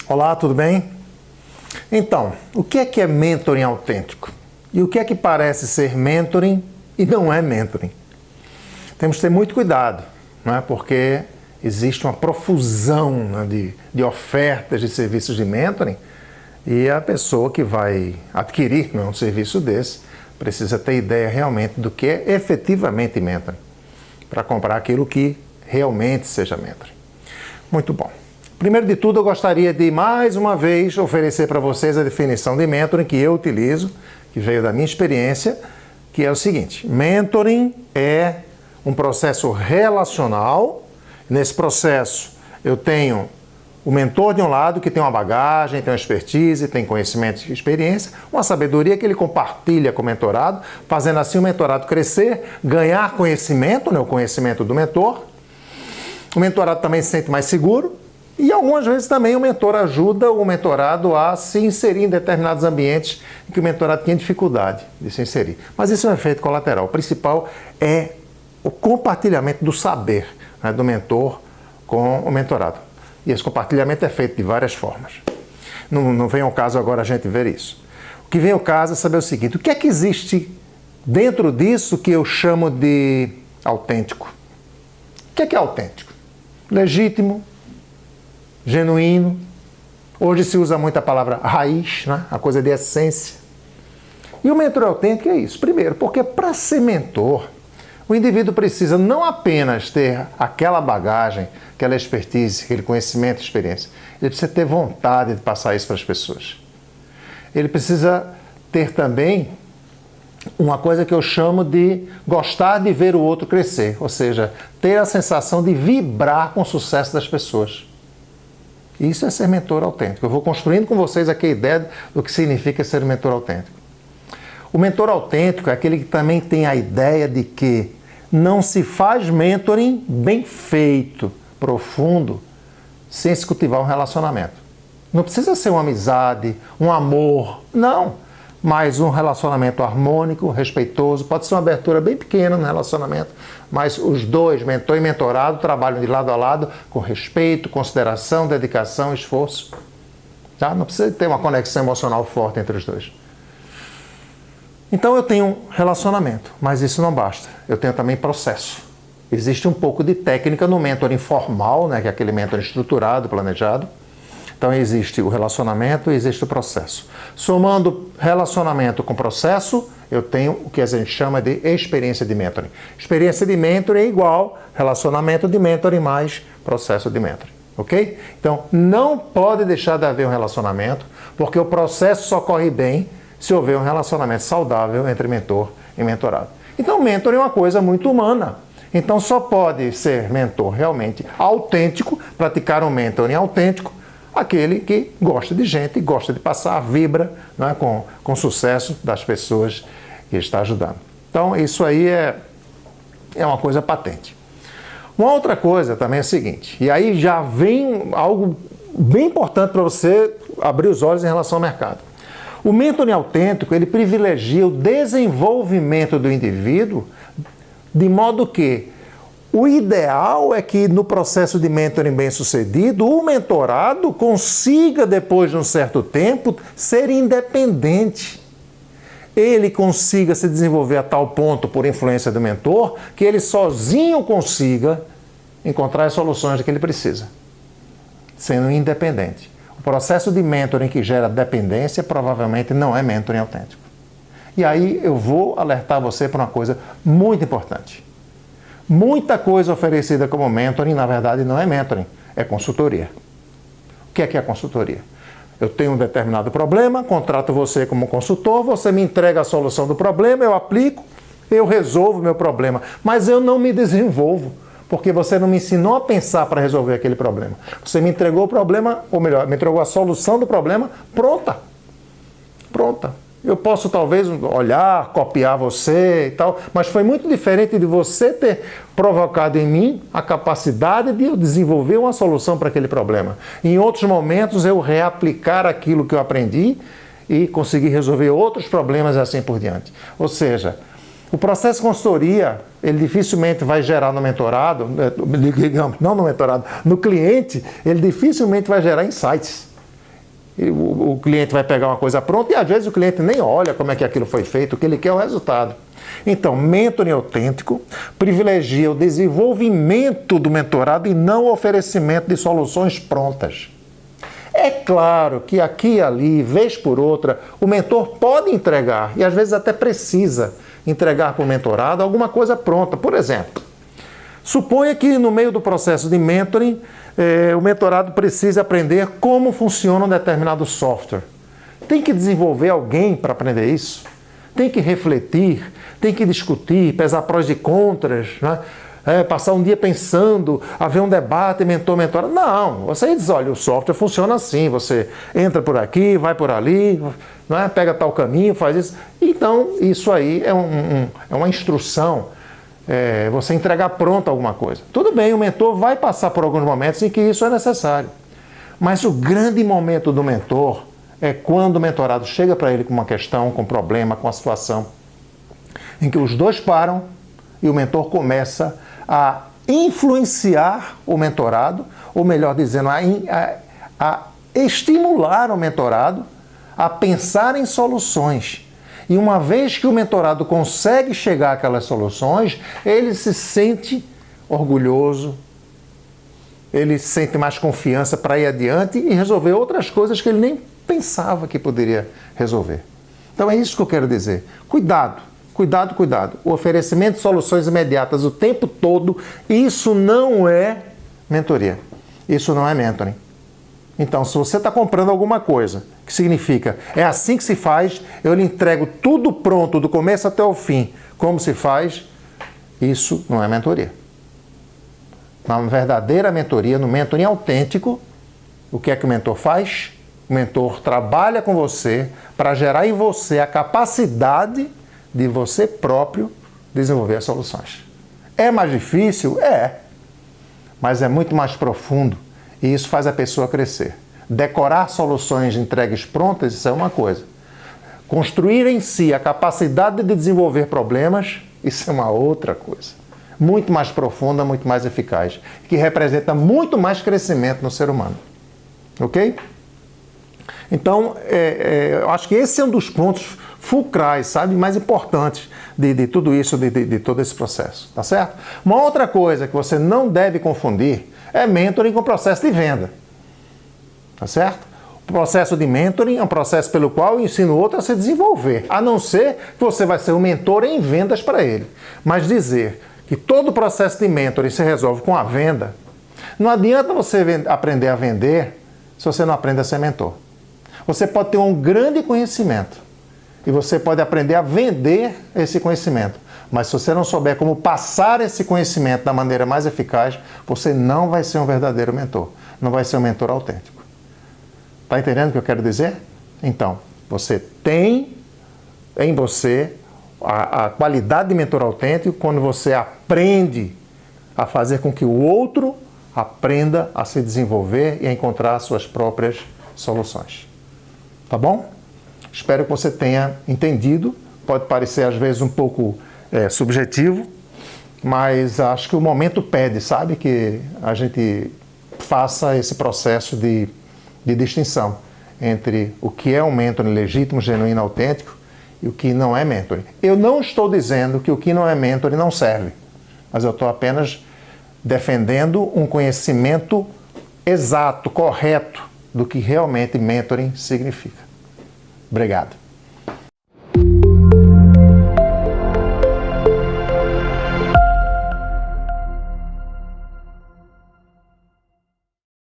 Olá, tudo bem? Então, o que é mentoring autêntico? E o que é que parece ser mentoring e não é mentoring? Temos que ter muito cuidado, não é? Porque existe uma profusão, né, de ofertas de serviços de mentoring e a pessoa que vai adquirir, um serviço desse precisa ter ideia realmente do que é efetivamente mentoring para comprar aquilo que realmente seja mentoring. Muito bom. Primeiro de tudo, eu gostaria de, mais uma vez, oferecer para vocês a definição de mentoring que eu utilizo, que veio da minha experiência, que é o seguinte: mentoring é um processo relacional. Nesse processo, eu tenho o mentor de um lado, que tem uma bagagem, tem uma expertise, tem conhecimento e experiência, uma sabedoria que ele compartilha com o mentorado, fazendo assim o mentorado crescer, ganhar conhecimento, né, o conhecimento do mentor. O mentorado também se sente mais seguro. E algumas vezes também o mentor ajuda o mentorado a se inserir em determinados ambientes em que o mentorado tinha dificuldade de se inserir. Mas isso é um efeito colateral. O principal é o compartilhamento do saber, né, do mentor com o mentorado. E esse compartilhamento é feito de várias formas. Não vem ao caso agora a gente ver isso. O que vem ao caso é saber o seguinte: o que é que existe dentro disso que eu chamo de autêntico? O que é autêntico? Legítimo, genuíno. Hoje se usa muito a palavra raiz, né? A coisa de essência. E o mentor autêntico é isso. Primeiro, porque para ser mentor, o indivíduo precisa não apenas ter aquela bagagem, aquela expertise, aquele conhecimento, experiência. Ele precisa ter vontade de passar isso para as pessoas. Ele precisa ter também uma coisa que eu chamo de gostar de ver o outro crescer, ou seja, ter a sensação de vibrar com o sucesso das pessoas. Isso é ser mentor autêntico. Eu vou construindo com vocês aqui a ideia do que significa ser mentor autêntico. O mentor autêntico é aquele que também tem a ideia de que não se faz mentoring bem feito, profundo, sem se cultivar um relacionamento. Não precisa ser uma amizade, um amor, não. Mas um relacionamento harmônico, respeitoso, pode ser uma abertura bem pequena no relacionamento, mas os dois, mentor e mentorado, trabalham de lado a lado com respeito, consideração, dedicação, esforço. Tá? Não precisa ter uma conexão emocional forte entre os dois. Então eu tenho um relacionamento, mas isso não basta. Eu tenho também processo. Existe um pouco de técnica no mentor informal, né, que é aquele mentor estruturado, planejado. Então existe o relacionamento e existe o processo. Somando relacionamento com processo, eu tenho o que a gente chama de experiência de mentoring. Experiência de mentoring é igual relacionamento de mentoring mais processo de mentoring, ok? Então não pode deixar de haver um relacionamento, porque o processo só corre bem se houver um relacionamento saudável entre mentor e mentorado. Então mentoring é uma coisa muito humana. Então só pode ser mentor realmente autêntico, praticar um mentoring autêntico, aquele que gosta de gente, gosta de passar, vibra, né, com o sucesso das pessoas que está ajudando. Então, isso aí é uma coisa patente. Uma outra coisa também é o seguinte, e aí já vem algo bem importante para você abrir os olhos em relação ao mercado. O mentoring autêntico, ele privilegia o desenvolvimento do indivíduo de modo que o ideal é que no processo de mentoring bem-sucedido, o mentorado consiga, depois de um certo tempo, ser independente. Ele consiga se desenvolver a tal ponto por influência do mentor, que ele sozinho consiga encontrar as soluções que ele precisa, sendo independente. O processo de mentoring que gera dependência provavelmente não é mentoring autêntico. E aí eu vou alertar você para uma coisa muito importante. Muita coisa oferecida como mentoring, na verdade, não é mentoring, é consultoria. O que é consultoria? Eu tenho um determinado problema, contrato você como consultor, você me entrega a solução do problema, eu aplico, eu resolvo o meu problema, mas eu não me desenvolvo, porque você não me ensinou a pensar para resolver aquele problema. Você me entregou o problema, ou melhor, me entregou a solução do problema pronta. Pronta. Eu posso talvez olhar, copiar você e tal, mas foi muito diferente de você ter provocado em mim a capacidade de eu desenvolver uma solução para aquele problema. Em outros momentos eu reaplicar aquilo que eu aprendi e conseguir resolver outros problemas e assim por diante. Ou seja, o processo de consultoria, ele dificilmente vai gerar no mentorado, digamos, não no mentorado, no cliente, ele dificilmente vai gerar insights. E o cliente vai pegar uma coisa pronta e às vezes o cliente nem olha como é que aquilo foi feito, o que ele quer é o resultado. Então, mentoring autêntico privilegia o desenvolvimento do mentorado e não o oferecimento de soluções prontas. É claro que aqui e ali, vez por outra, o mentor pode entregar, e às vezes até precisa entregar para o mentorado alguma coisa pronta. Por exemplo, suponha que no meio do processo de mentoring, o mentorado precisa aprender como funciona um determinado software. Tem que desenvolver alguém para aprender isso? Tem que refletir, tem que discutir, pesar prós e contras, né? Passar um dia pensando, haver um debate mentor-mentorado. Não, você diz, olha, o software funciona assim, você entra por aqui, vai por ali, né? Pega tal caminho, faz isso. Então, isso aí é uma instrução, você entregar pronto alguma coisa. Tudo bem, o mentor vai passar por alguns momentos em que isso é necessário. Mas o grande momento do mentor é quando o mentorado chega para ele com uma questão, com um problema, com uma situação, em que os dois param e o mentor começa a influenciar o mentorado, ou melhor dizendo, a estimular o mentorado a pensar em soluções. E uma vez que o mentorado consegue chegar àquelas soluções, ele se sente orgulhoso, ele sente mais confiança para ir adiante e resolver outras coisas que ele nem pensava que poderia resolver. Então é isso que eu quero dizer. Cuidado, cuidado, cuidado. O oferecimento de soluções imediatas o tempo todo, isso não é mentoria. Isso não é mentoring. Então, se você está comprando alguma coisa, que significa, é assim que se faz, eu lhe entrego tudo pronto, do começo até o fim, como se faz, isso não é mentoria. Na verdadeira mentoria, no mentoring autêntico, o que é que o mentor faz? O mentor trabalha com você para gerar em você a capacidade de você próprio desenvolver as soluções. É mais difícil? É. Mas é muito mais profundo e isso faz a pessoa crescer. Decorar soluções entregues prontas, isso é uma coisa. Construir em si a capacidade de desenvolver problemas, isso é uma outra coisa. Muito mais profunda, muito mais eficaz, que representa muito mais crescimento no ser humano. Ok? Então, eu acho que esse é um dos pontos fulcrais, sabe, mais importantes de tudo isso, de todo esse processo, tá certo? Uma outra coisa que você não deve confundir é mentoring com processo de venda, tá certo? O processo de mentoring é um processo pelo qual eu ensino o outro a se desenvolver, a não ser que você vai ser um mentor em vendas para ele. Mas dizer que todo o processo de mentoring se resolve com a venda, não adianta você aprender a vender se você não aprende a ser mentor. Você pode ter um grande conhecimento e você pode aprender a vender esse conhecimento. Mas se você não souber como passar esse conhecimento da maneira mais eficaz, você não vai ser um verdadeiro mentor. Não vai ser um mentor autêntico. Está entendendo o que eu quero dizer? Então, você tem em você a qualidade de mentor autêntico quando você aprende a fazer com que o outro aprenda a se desenvolver e a encontrar suas próprias soluções. Tá bom? Espero que você tenha entendido. Pode parecer às vezes um pouco subjetivo, mas acho que o momento pede, sabe? Que a gente faça esse processo de distinção entre o que é um mentoring legítimo, genuíno, autêntico e o que não é mentoring. Eu não estou dizendo que o que não é mentoring não serve, mas eu estou apenas defendendo um conhecimento exato, correto, do que realmente mentoring significa. Obrigado.